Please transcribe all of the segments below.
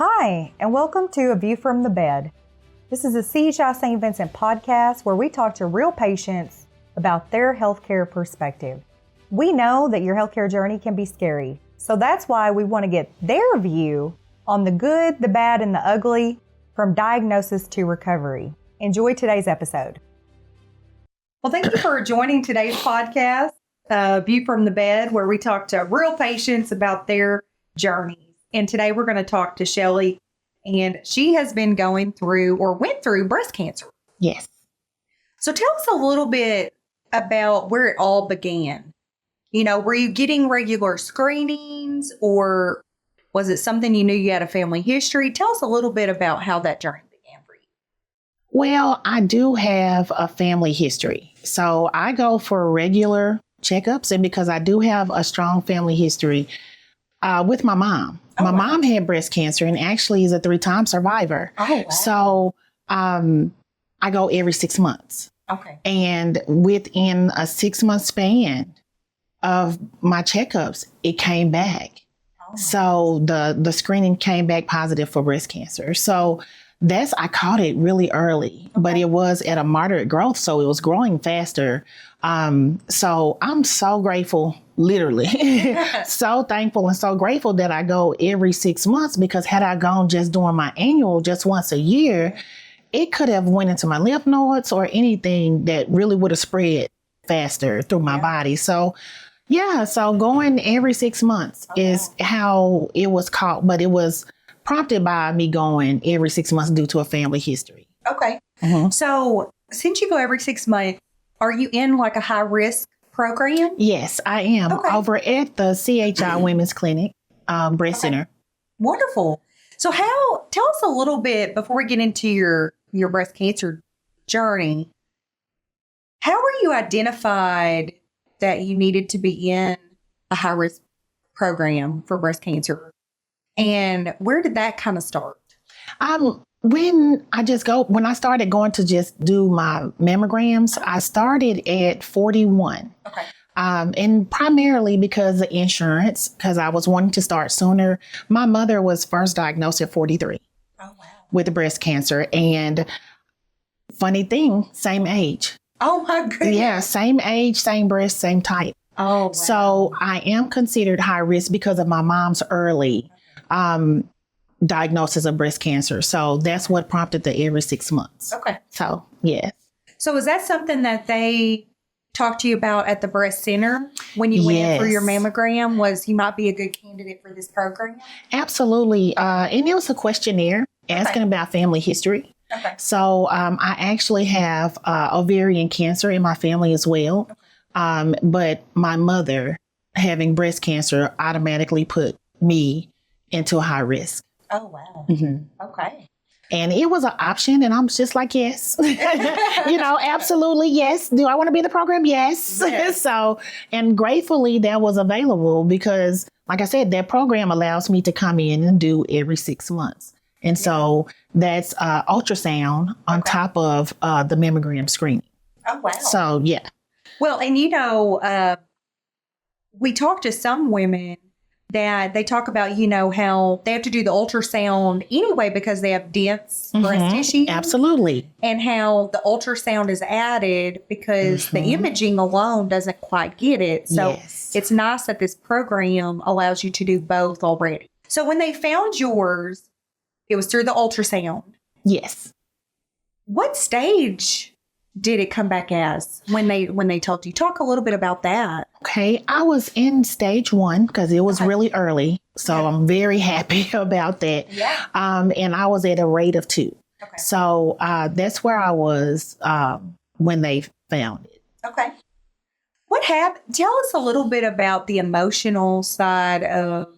Hi, and welcome to A View from the Bed. This is a CHI St. Vincent podcast where we talk to real patients about their healthcare perspective. We know that your healthcare journey can be scary, so that's why we want to get their view on the good, the bad, and the ugly from diagnosis to recovery. Enjoy today's episode. Well, thank you for joining today's podcast, View from the Bed, where we talk to real patients about their journey. And today we're going to talk to Shelley, and she has been going through or went through breast cancer. Yes. So tell us a little bit about where it all began. You know, were you getting regular screenings, or was it something you knew you had a family history? Tell us a little bit about how that journey began for you. Well, I do have a family history. So I go for regular checkups, and because I do have a strong family history with my mom. My mom had breast cancer and actually is a 3-time survivor. Oh, wow. So I go every 6 months. Okay. And within a 6-month span of my checkups, it came back. Oh, So the screening came back positive for breast cancer. So I caught it really early, but it was at a moderate growth. So it was growing faster. So I'm so grateful, literally, so thankful and so grateful that I go every 6 months, because had I gone just doing my annual just once a year, it could have went into my lymph nodes or anything that really would have spread faster through my body. So so going every 6 months is how it was caught, but it was prompted by me going every 6 months due to a family history. Okay. Mm-hmm. So since you go every 6 months, are you in like a high risk program? Yes, I am over at the CHI Women's Clinic, Breast Center. Wonderful. So tell us a little bit before we get into your breast cancer journey. How were you identified that you needed to be in a high risk program for breast cancer? And where did that kind of start? When I started going to just do my mammograms, I started at 41. Okay. And primarily because of insurance, because I was wanting to start sooner. My mother was first diagnosed at 43 with breast cancer. And funny thing, same age. Oh, my goodness. Yeah, same age, same breast, same type. Oh, wow. So I am considered high risk because of my mom's early diagnosis of breast cancer. So that's what prompted the every 6 months. Okay. So, yes. So is that something that they talked to you about at the breast center when you went in for your mammogram, was you might be a good candidate for this program? Absolutely. And it was a questionnaire asking about family history. Okay. So I actually have ovarian cancer in my family as well. Okay. But my mother having breast cancer automatically put me into high risk. Oh, wow. Mm-hmm. Okay. And it was an option, and I'm just like, yes, absolutely, yes. Do I want to be in the program? Yes. So, and gratefully that was available because, like I said, that program allows me to come in and do every 6 months. And so that's ultrasound on top of the mammogram screening. Oh, wow. So, yeah. Well, and we talk to some women that they talk about, how they have to do the ultrasound anyway because they have dense breast tissue. Absolutely. And how the ultrasound is added because the imaging alone doesn't quite get it. So it's nice that this program allows you to do both already. So when they found yours, it was through the ultrasound. Yes. What stage did it come back as when they told you? Talk a little bit about that. Okay, I was in stage 1 because it was really early. So I'm very happy about that. Yeah. And I was at a rate of 2. Okay. So that's where I was when they found it. Okay. What happened? Tell us a little bit about the emotional side of,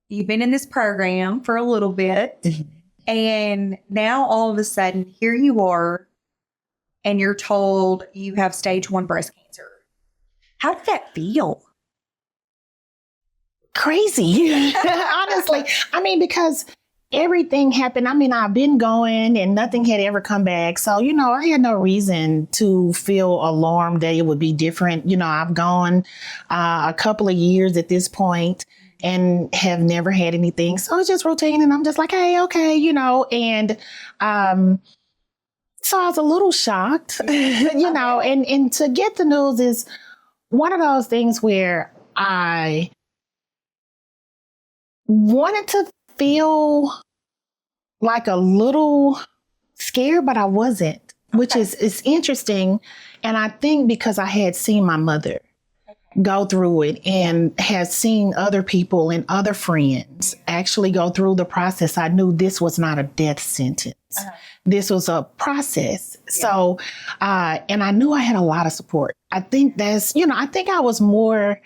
you've been in this program for a little bit, and now all of a sudden here you are, and you're told you have stage 1 breast cancer. How did that feel? Crazy, honestly. I mean, because everything happened. I mean, I've been going and nothing had ever come back. So, I had no reason to feel alarmed that it would be different. I've gone a couple of years at this point and have never had anything. So it's just routine. And I'm just like, hey, okay, and so I was a little shocked, and to get the news is one of those things where I wanted to feel like a little scared, but I wasn't, which is interesting. And I think because I had seen my mother go through it and had seen other people and other friends actually go through the process, I knew this was not a death sentence. This was a process. So, and I knew I had a lot of support. I think I think I was more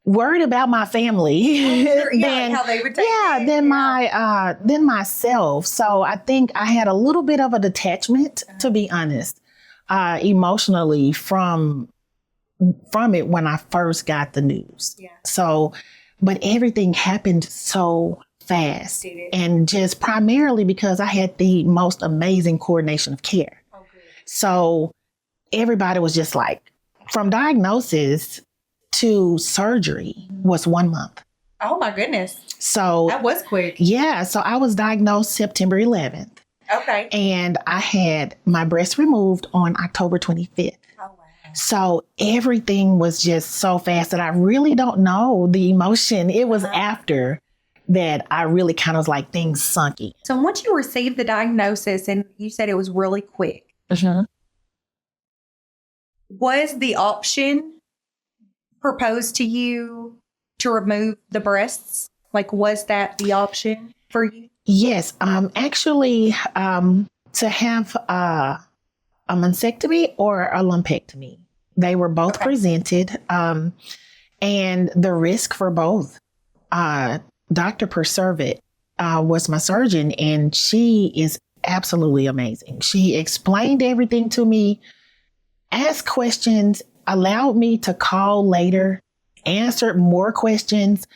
worried about my family than how they would take it. Than myself. So I think I had a little bit of a detachment, to be honest, emotionally from it when I first got the news. So, but everything happened so fast, and just primarily because I had the most amazing coordination of care. So everybody was just like, from diagnosis to surgery was 1 month. Oh my goodness. So that was quick. Yeah. So I was diagnosed September 11th. Okay. And I had my breast removed on October 25th. Oh, wow. So everything was just so fast that I really don't know the emotion. It was after that I really kind of like things sunk in. So once you received the diagnosis and you said it was really quick, was the option proposed to you to remove the breasts? Like, was that the option for you? Yes. Actually, to have a mastectomy or a lumpectomy, they were both presented, and the risk for both. Dr. Perservit was my surgeon, and she is absolutely amazing. She explained everything to me, asked questions, allowed me to call later, answered more questions,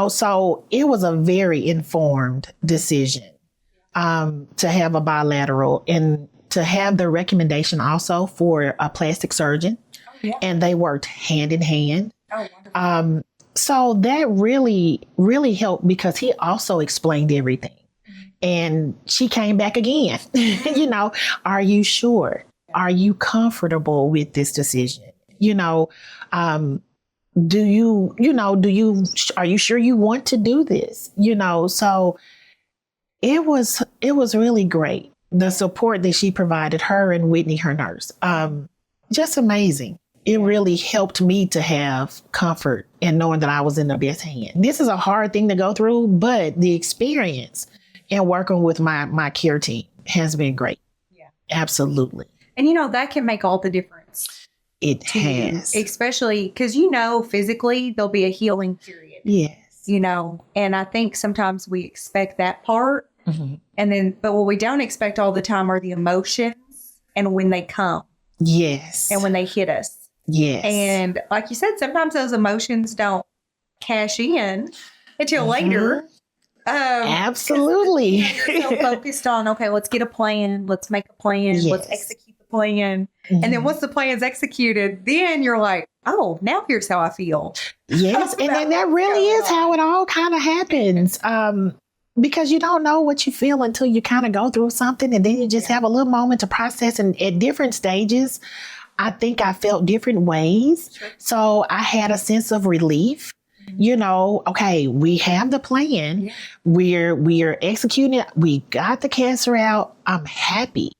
so it was a very informed decision to have a bilateral and to have the recommendation also for a plastic surgeon. And they worked hand in hand. Oh, wonderful. So that really, really helped because he also explained everything. And she came back again, are you sure? Are you comfortable with this decision? Are you sure you want to do this? So it was really great. The support that she provided, her and Whitney, her nurse, just amazing. It really helped me to have comfort in knowing that I was in the best hand. This is a hard thing to go through, but the experience in working with my care team has been great. Yeah, absolutely. And that can make all the difference. It has. Especially because, physically there'll be a healing period. Yes. And I think sometimes we expect that part. But what we don't expect all the time are the emotions and when they come. Yes. And when they hit us. Yes. And like you said, sometimes those emotions don't cash in until later. Absolutely. You're so focused on, okay, let's get a plan. Let's make a plan. Yes. Let's execute the plan. And then once the plan's executed, then you're like, oh, now here's how I feel. Yes. And that really is how it all kind of happens. Because you don't know what you feel until you kind of go through something, and then you just have a little moment to process. And at different stages, I think I felt different ways. Sure. So I had a sense of relief. Okay, we have the plan. Yeah. We're executing it. We got the cancer out. I'm happy.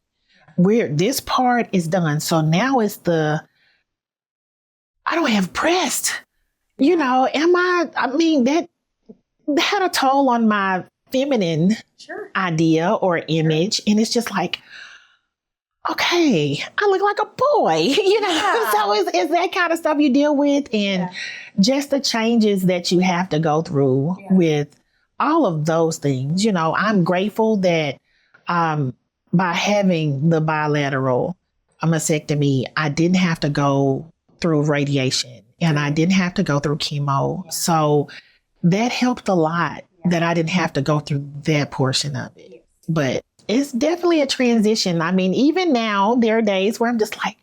This part is done. So now it's I don't have breast. That had a toll on my feminine idea or image. And it's just like, okay, I look like a boy, So it's that kind of stuff you deal with, and just the changes that you have to go through with all of those things. I'm grateful that by having the bilateral mastectomy, I didn't have to go through radiation and I didn't have to go through chemo. So that helped a lot. that I didn't have to go through that portion of it. Yes. But it's definitely a transition. I mean, even now, there are days where I'm just like,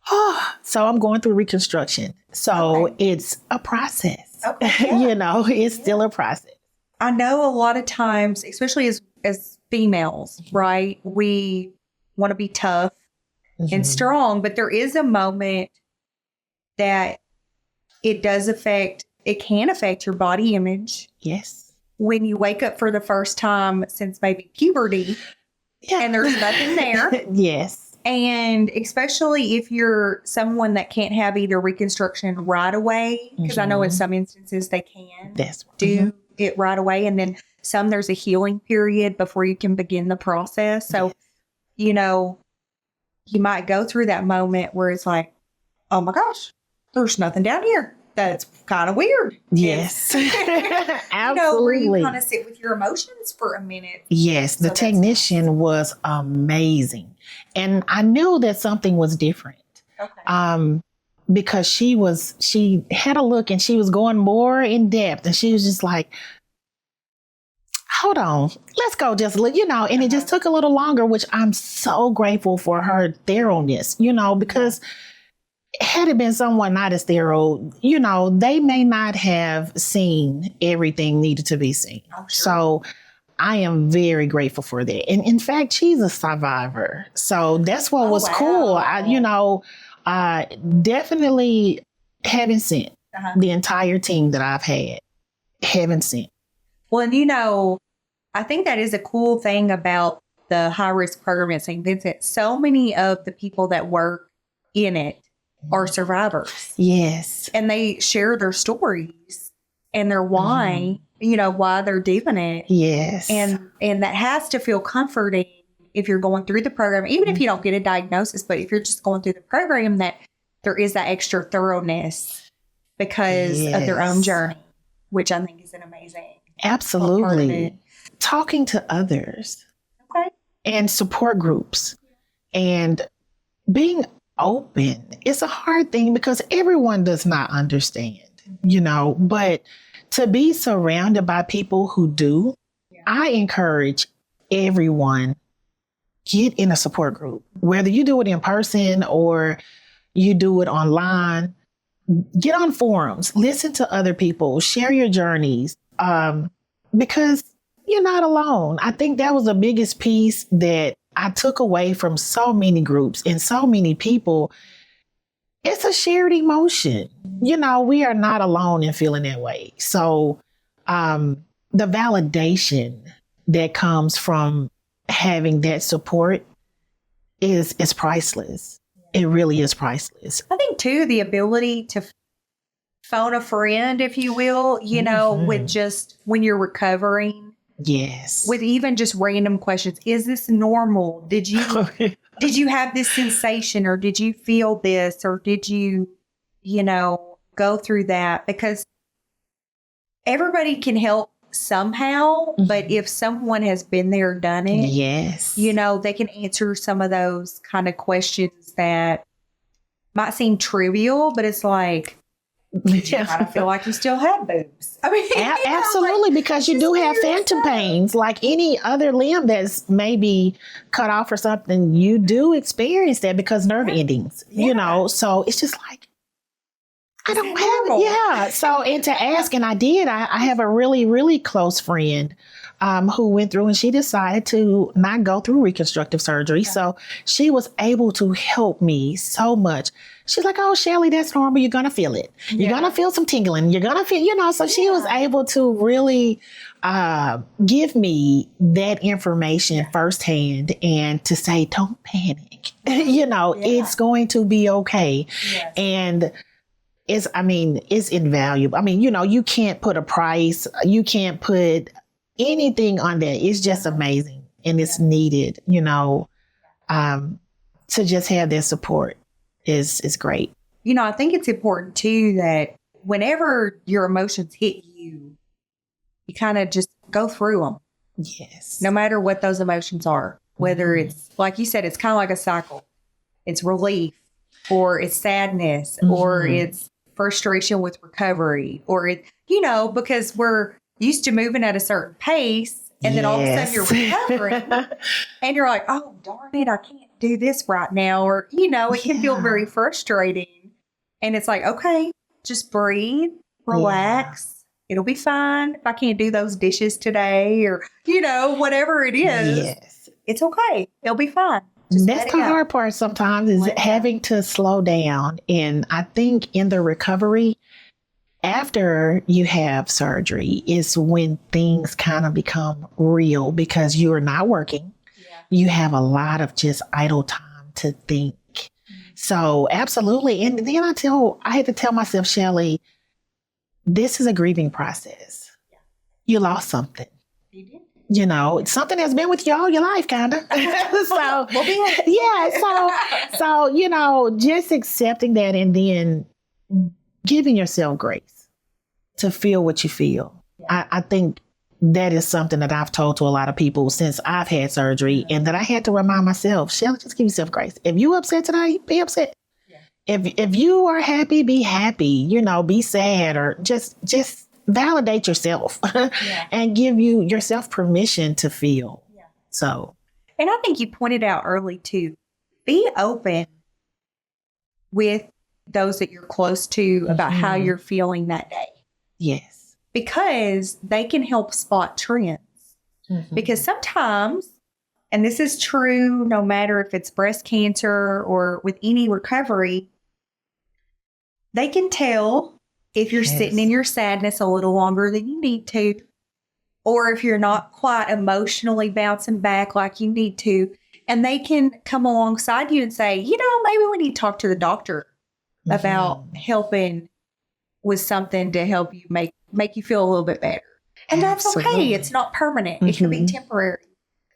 oh, so I'm going through reconstruction. So it's a process. Okay, yeah. It's still a process. I know a lot of times, especially as females, right? We want to be tough and strong, but there is a moment that it can affect your body image. Yes. When you wake up for the first time since maybe puberty, and there's nothing there. Yes. And especially if you're someone that can't have either reconstruction right away, because I know in some instances they can do it right away. And then some, there's a healing period before you can begin the process. So, you might go through that moment where it's like, oh my gosh, there's nothing down here. That's kind of weird. Yes. Absolutely. Where you kind of sit with your emotions for a minute. Yes. The technician was amazing. And I knew that something was different. Okay. Because she had a look and she was going more in depth and she was just like, hold on, let's go just look, and it just took a little longer, which I'm so grateful for her thoroughness, because had it been someone not as thorough, they may not have seen everything needed to be seen. Oh, sure. So I am very grateful for that. And in fact, she's a survivor. So that's what was cool. I definitely haven't sent the entire team that I've had. Haven't sent. Well, and I think that is a cool thing about the high risk program at St. Vincent. So many of the people that work in it are survivors. Yes. And they share their stories and their why, why they're doing it. Yes. And that has to feel comforting if you're going through the program, even if you don't get a diagnosis, but if you're just going through the program, that there is that extra thoroughness because of their own journey, which I think is an amazing. Absolutely. Talking to others. Okay. And support groups and being open. It's a hard thing because everyone does not understand, but to be surrounded by people who do, I encourage everyone, get in a support group, whether you do it in person or you do it online, get on forums, listen to other people, share your journeys, because you're not alone. I think that was the biggest piece that I took away from so many groups and so many people. It's a shared emotion. We are not alone in feeling that way. So the validation that comes from having that support is priceless. It really is priceless. I think, too, the ability to phone a friend, if you will, with just when you're recovering. Yes. With even just random questions. Is this normal? Did you have this sensation, or did you feel this, or did you, go through that? Because everybody can help somehow, but if someone has been there, done it, yes, they can answer some of those kind of questions that might seem trivial, but it's like, I feel like you still have boobs. I mean, absolutely, because you do have phantom pains, like any other limb that's maybe cut off or something. You do experience that because nerve endings, So it's just like, I don't have it. Yeah. So, and to ask, and I did. I have a really, really close friend who went through, and she decided to not go through reconstructive surgery. Okay. So she was able to help me so much. She's like, oh, Shelley, that's normal. You're going to feel it. You're going to feel some tingling. You're going to feel, so she was able to really give me that information firsthand and to say, don't panic. It's going to be okay. Yes. And it's invaluable. I mean, you can't put a price. You can't put anything on that. It's just amazing. And it's needed, to just have that support is great. I think it's important too that whenever your emotions hit you, you kind of just go through them. Yes. No matter what those emotions are, whether it's, like you said, it's kind of like a cycle. It's relief, or it's sadness, or it's frustration with recovery, or because we're used to moving at a certain pace, and then all of a sudden you're recovering, and you're like, oh, darn it, I can't do this right now. Or, it can feel very frustrating. And it's like, okay, just breathe, relax. It'll be fine. If I can't do those dishes today or, whatever it is, it's okay. It'll be fine. That's the hard part sometimes is having to slow down. And I think in the recovery, after you have surgery is when things kind of become real because you are not working. Yeah. You have a lot of just idle time to think. So absolutely. And then I had to tell myself, Shelley, this is a grieving process. Yeah. You lost something. You did. Something that's been with you all your life, kind of. So, just accepting that and then giving yourself grace to feel what you feel. Yeah. I think that is something that I've told to a lot of people since I've had surgery and that I had to remind myself, Shelley, just give yourself grace. If you upset today, be upset. Yeah. If you are happy, be happy, be sad or just validate yourself and give yourself permission to feel. Yeah. So. And I think you pointed out early too, be open with those that you're close to about how you're feeling that day. Yes. Because they can help spot trends. Mm-hmm. Because sometimes, and this is true no matter if it's breast cancer or with any recovery, they can tell if you're sitting in your sadness a little longer than you need to, or if you're not quite emotionally bouncing back like you need to, and they can come alongside you and say, maybe we need to talk to the doctor about helping with something to help you make you feel a little bit better. And that's okay. It's not permanent. It can be temporary.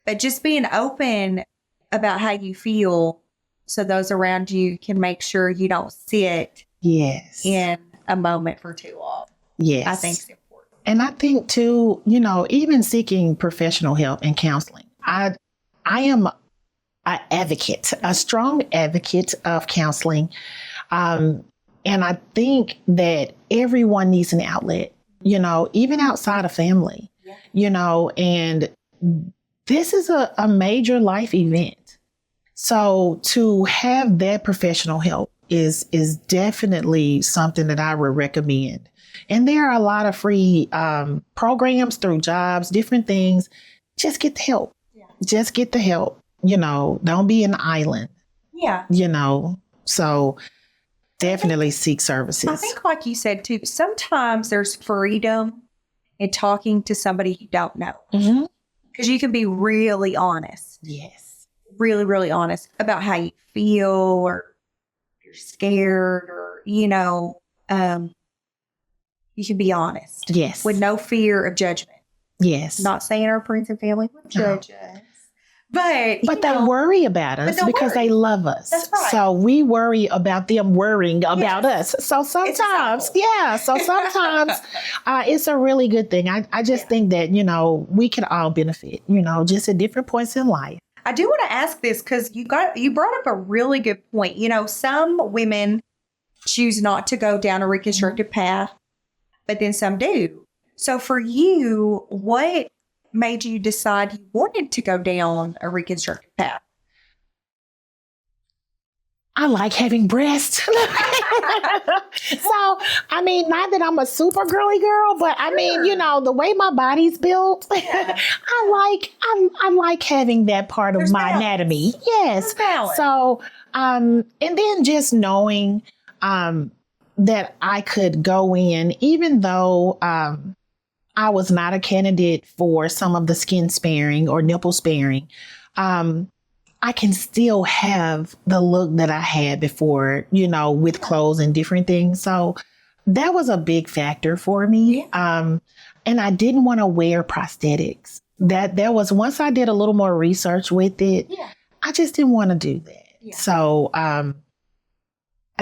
But just being open about how you feel so those around you can make sure you don't sit in a moment for too long. Yes. I think it's important. And I think too, even seeking professional help and counseling. I am an advocate, a strong advocate of counseling. And I think that everyone needs an outlet, even outside of family, and this is a major life event. So to have that professional help is definitely something that I would recommend. And there are a lot of free programs through jobs, different things. Just get the help. Yeah. Just get the help. Don't be an island. Yeah. So definitely seek services. I think like you said too, sometimes there's freedom in talking to somebody you don't know. Mm-hmm. Because you can be really honest. Yes. Really, really honest about how you feel or you're scared or, you can be honest. Yes. With no fear of judgment. Yes. Not saying our friends and family would judge us. But they worry about us because they love us. That's right. So we worry about them worrying about us. So sometimes, it's a really good thing. I just think that, we can all benefit, just at different points in life. I do want to ask this because you brought up a really good point. Some women choose not to go down a reconstructive path, but then some do. So for you, what made you decide you wanted to go down a reconstructive path? I like having breasts. So, not that I'm a super girly girl, but the way my body's built, I like having that part of my anatomy. Yes. So, and then just knowing that I could go in, even though I was not a candidate for some of the skin sparing or nipple sparing, I can still have the look that I had before, with clothes and different things. So that was a big factor for me. Yeah. And I didn't want to wear prosthetics. That was, once I did a little more research with it, I just didn't want to do that. Yeah. So I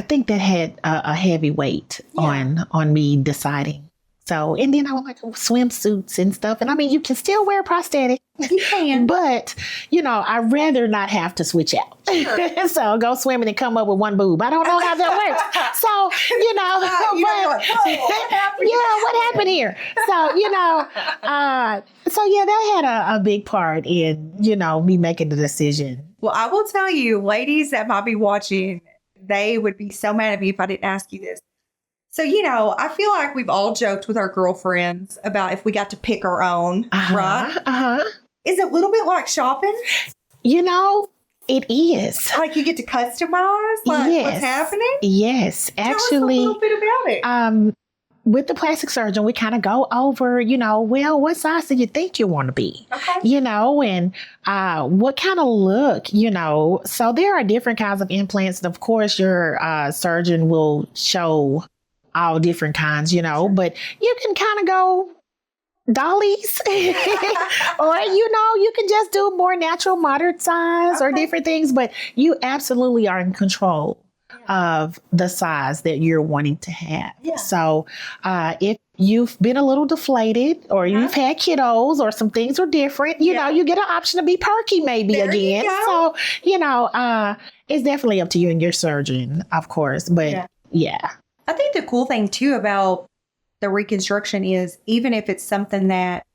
think that had a heavy weight on me deciding. So, and then I would like swimsuits and stuff. And you can still wear prosthetic. You can. But, I'd rather not have to switch out. Sure. So go swimming and come up with one boob. I don't know how that works. So, what happened here? So, so yeah, that had a big part in, me making the decision. Well, I will tell you, ladies that might be watching, they would be so mad at me if I didn't ask you this. So, I feel like we've all joked with our girlfriends about if we got to pick our own, right? Is it a little bit like shopping? It is. Like you get to customize what's happening? Yes. Actually, tell us a little bit about it. With the plastic surgeon, we kind of go over, what size do you think you want to be? Okay. And what kind of look, So there are different kinds of implants. Of course, your surgeon will show all different kinds, but you can kind of go dollies or you can just do more natural moderate size or different things, but you absolutely are in control of the size that you're wanting to have. So if you've been a little deflated or you've had kiddos or some things are different, you get an option to be perky maybe there again. So it's definitely up to you and your surgeon, of course, but I think the cool thing too about the reconstruction is even if it's something that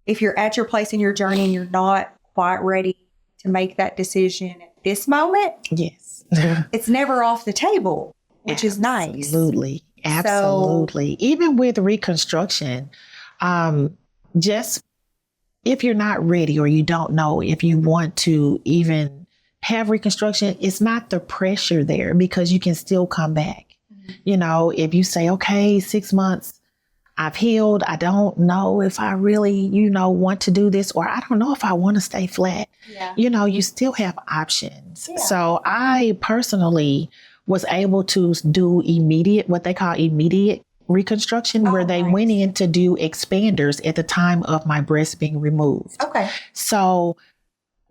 if you're at your place in your journey and you're not quite ready to make that decision at this moment, it's never off the table, which is nice. Absolutely. Absolutely. Even with reconstruction, just if you're not ready or you don't know if you want to even have reconstruction, it's not the pressure there because you can still come back. If you say, okay, 6 months, I've healed. I don't know if I really, want to do this, or I don't know if I want to stay flat. You still have options. So I personally was able to do what they call immediate reconstruction, where they went in to do expanders at the time of my breast being removed. Okay. So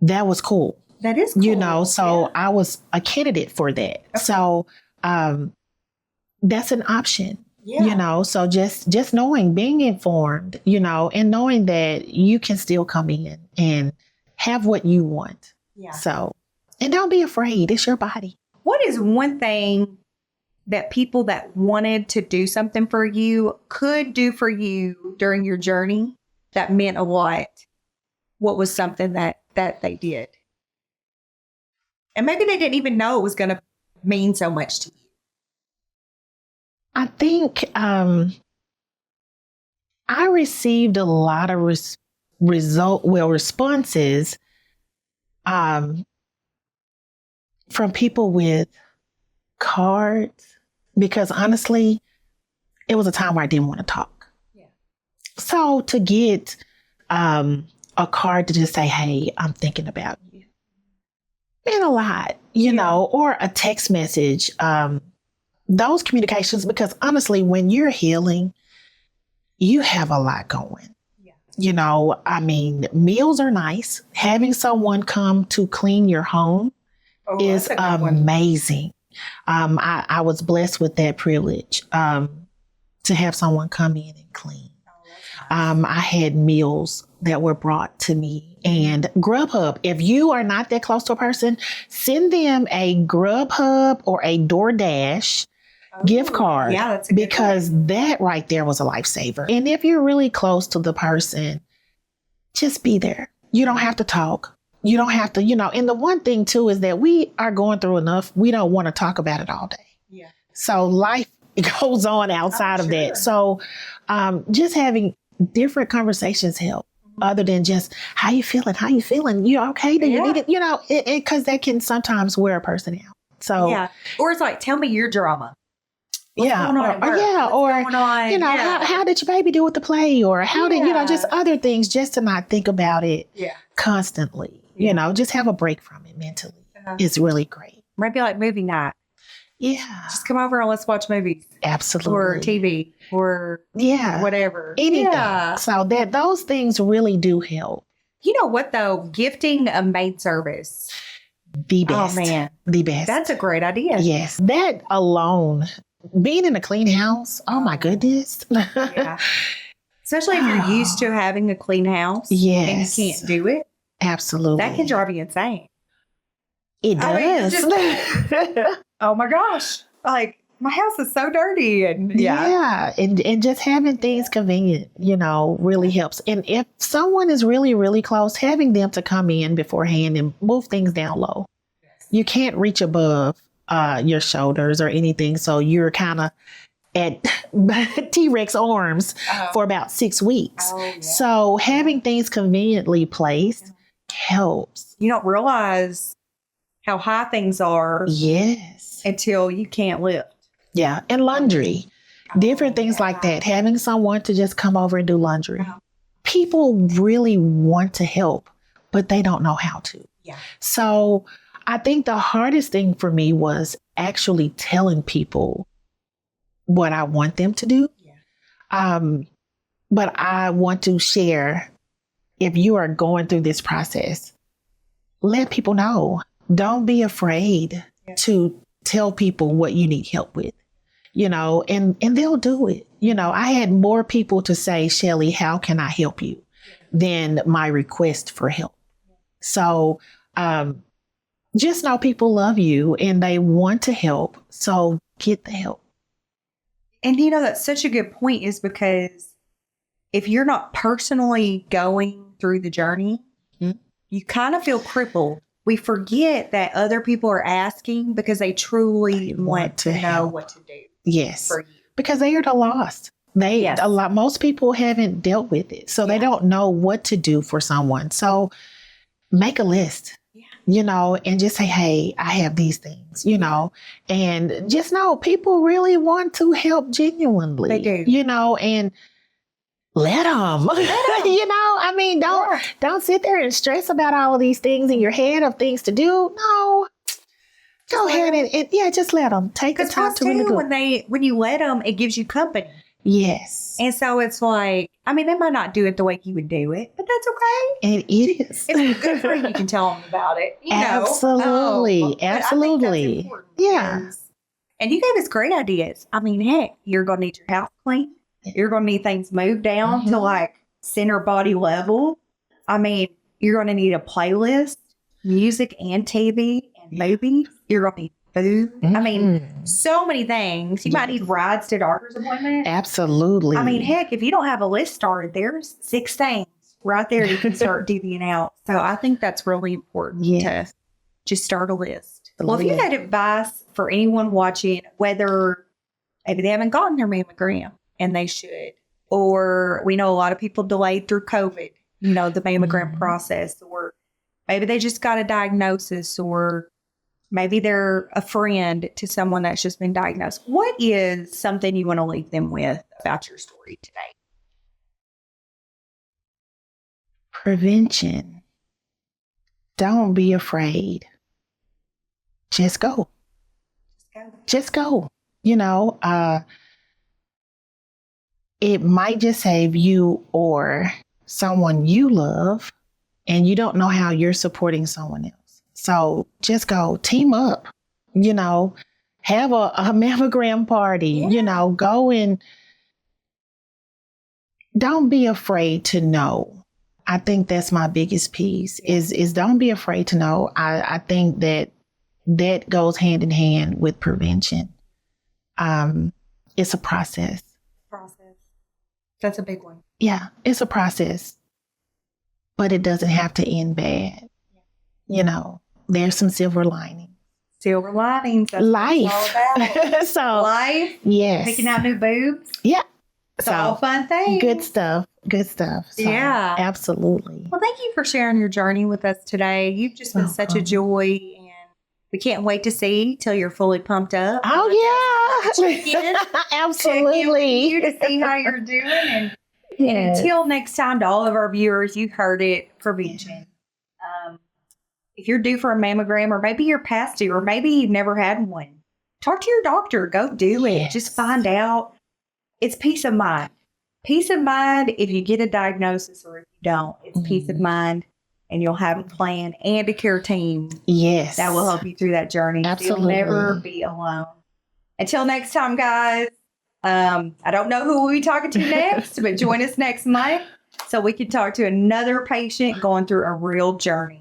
that was cool. That is cool. So I was a candidate for that. Okay. So, that's an option, so just knowing, being informed, and knowing that you can still come in and have what you want. So, and don't be afraid. It's your body. What is one thing that people that wanted to do something for you could do for you during your journey that meant a lot? What was something that they did? And maybe they didn't even know it was going to mean so much to you. I think I received a lot of responses from people with cards, because honestly, it was a time where I didn't want to talk. So to get a card to just say, hey, I'm thinking about you, meant a lot, or a text message. Those communications, because honestly, when you're healing, you have a lot going. Meals are nice. Having someone come to clean your home is amazing. I was blessed with that privilege to have someone come in and clean. I had meals that were brought to me, and Grubhub. If you are not that close to a person, send them a Grubhub or a DoorDash gift card, because that right there was a lifesaver. And if you're really close to the person, just be there. You don't have to talk. You don't have to, and the one thing too is that we are going through enough. We don't want to talk about it all day. So life goes on outside of that. So just having different conversations help, other than just how you feeling? You okay? Do you need it? Because that can sometimes wear a person out. So or it's like, tell me your drama. What's going on how did your baby do with the play, or how did just other things, just to not think about it constantly. Just have a break from it mentally. It's really great. Maybe like movie night. Just come over and let's watch movies. Absolutely. Or TV or whatever. Anything. So those things really do help. You know what though? Gifting a maid service. The best. Oh man. The best. That's a great idea. Yes. That alone, being in a clean house, oh my goodness. Especially if you're used to having a clean house. Yes. And you can't do it. Absolutely. That can drive you insane. It does. Oh my gosh. Like, my house is so dirty. And and just having things convenient, really helps. And if someone is really, really close, having them to come in beforehand and move things down low. You can't reach above your shoulders or anything. So you're kind of at T-Rex arms for about 6 weeks. So having things conveniently placed helps. You don't realize how high things are. Yes. Until you can't lift. Yeah. And laundry, different things like that. Having someone to just come over and do laundry. People really want to help, but they don't know how to. Yeah. So I think the hardest thing for me was actually telling people what I want them to do. Yeah. But I want to share, if you are going through this process, let people know. Don't be afraid to tell people what you need help with, and they'll do it. I had more people to say, Shelley, how can I help you, than my request for help. So, just know people love you and they want to help. So get the help. And that's such a good point, is because if you're not personally going through the journey, you kind of feel crippled. We forget that other people are asking because they truly want to know what to do. Yes. For you. Because they are the lost. Most people haven't dealt with it. So they don't know what to do for someone. So make a list. And just say, hey, I have these things, and just know people really want to help genuinely. They do. And let them. Don't sit there and stress about all of these things in your head of things to do. No. Go ahead and just let them. Take the time to really do. When you let them, it gives you company. Yes. And so it's like, they might not do it the way you would do it, but that's okay. And it is. It's good for you. You can tell them about it. Absolutely. Absolutely. Yeah. And you gave us great ideas. Heck, you're going to need your house cleaned. You're going to need things moved down to like center body level. You're going to need a playlist, music and TV and movies. You're going to need food. So many things. You might need rides to doctor's appointments. Absolutely. Heck, if you don't have a list started, there's 6 things right there you can start divvying out. So I think that's really important to just start a list. Well, if you had advice for anyone watching, whether maybe they haven't gotten their mammogram and they should, or we know a lot of people delayed through COVID, the mammogram process, or maybe they just got a diagnosis, or maybe they're a friend to someone that's just been diagnosed. What is something you want to leave them with about your story today? Prevention. Don't be afraid. Just go. Just go. It might just save you or someone you love, and you don't know how you're supporting someone else. So just go, team up, have a mammogram party, go and don't be afraid to know. I think that's my biggest piece is don't be afraid to know. I think that goes hand in hand with prevention. It's a process. That's a big one. Yeah, it's a process, but it doesn't have to end bad. There's some silver linings. Silver linings. That's life. What it's all about. Life. Yes. Picking out new boobs. Yeah. It's all fun things. Good stuff. So, yeah. Absolutely. Well, thank you for sharing your journey with us today. You've just been such a joy, and we can't wait to see till you're fully pumped up. Oh, yeah. Absolutely. You to see how you're doing. And until next time, to all of our viewers, you heard it, prevention. If you're due for a mammogram, or maybe you're past due, or maybe you've never had one, talk to your doctor. Go do it. Just find out. It's peace of mind. Peace of mind if you get a diagnosis, or if you don't. It's peace of mind, and you'll have a plan and a care team. Yes. That will help you through that journey. Absolutely. You'll never be alone. Until next time, guys. I don't know who we'll be talking to next, but join us next month so we can talk to another patient going through a real journey.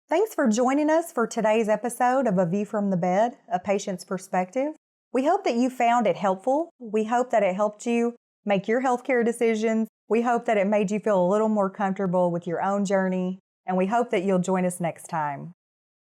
Thanks for joining us for today's episode of A View from the Bed, A Patient's Perspective. We hope that you found it helpful. We hope that it helped you make your healthcare decisions. We hope that it made you feel a little more comfortable with your own journey, and we hope that you'll join us next time.